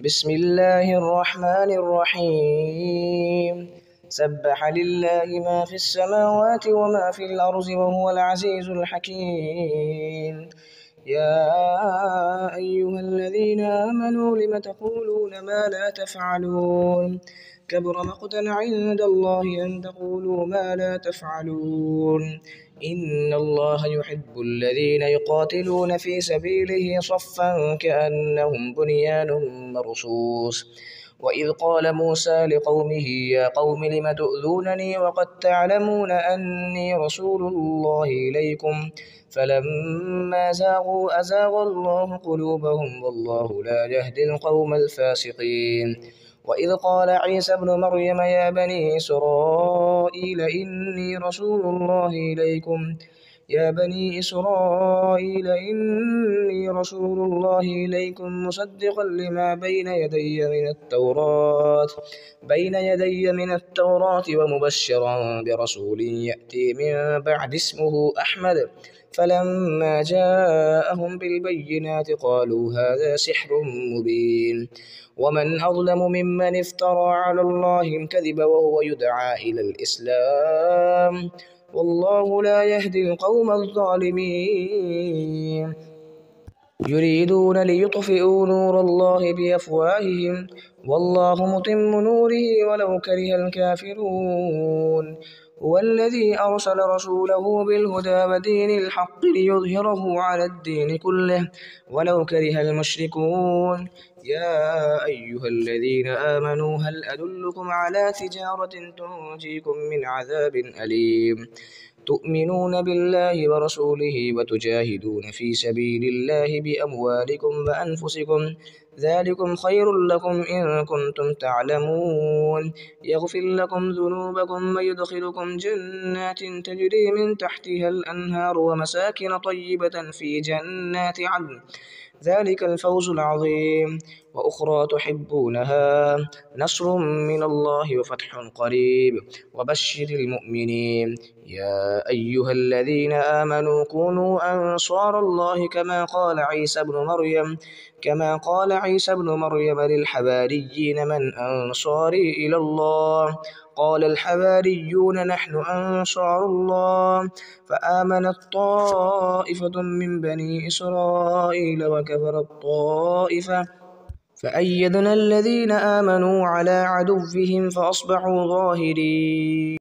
بسم الله الرحمن الرحيم سبح لله ما في السماوات وما في الأرض وهو العزيز الحكيم يا أيها الذين آمنوا لم تقولون ما لا تفعلون كبر مقتا عند الله أن تقولوا ما لا تفعلون إن الله يحب الذين يقاتلون في سبيله صفا كأنهم بنيان مرصوص وإذ قال موسى لقومه يا قوم لم تؤذونني وقد تعلمون أني رسول الله إليكم فلما زاغوا أزاغ الله قلوبهم والله لا يهدي القوم الفاسقين وإذ قال عيسى ابن مريم يا بني إسرائيل إني رسول الله إليكم مصدقا لما بين يدي من التوراة ومبشرا برسول يأتي من بعد اسمه أحمد فلما جاءهم بالبينات قالوا هذا سحر مبين ومن أظلم ممن افترى على الله الكذب وهو يدعى إلى الإسلام والله لا يهدي القوم الظالمين يريدون ليطفئوا نور الله بأفواههم والله متم نوره ولو كره الكافرون هو الذي أرسل رسوله بالهدى ودين الحق ليظهره على الدين كله ولو كره المشركون يا أيها الذين آمنوا هل أدلكم على تجارة تنجيكم من عذاب أليم تؤمنون بالله ورسوله وتجاهدون في سبيل الله بأموالكم وأنفسكم ذلكم خير لكم إن كنتم تعلمون يغفر لكم ذنوبكم ويدخلكم جنات تجري من تحتها الأنهار ومساكن طيبة في جنات عدن ذلك الفوز العظيم وأخرى تحبونها نصر من الله وفتح قريب وبشر المؤمنين يا أيها الذين آمنوا كونوا أنصار الله كما قال عيسى ابن مريم للحواريين من أنصاري إلى الله قال الحواريون نحن أنصار الله فآمنت طائفة من بني إسرائيل وكفرت طائفة فأيدنا الذين آمنوا على عدوهم فأصبحوا ظاهرين.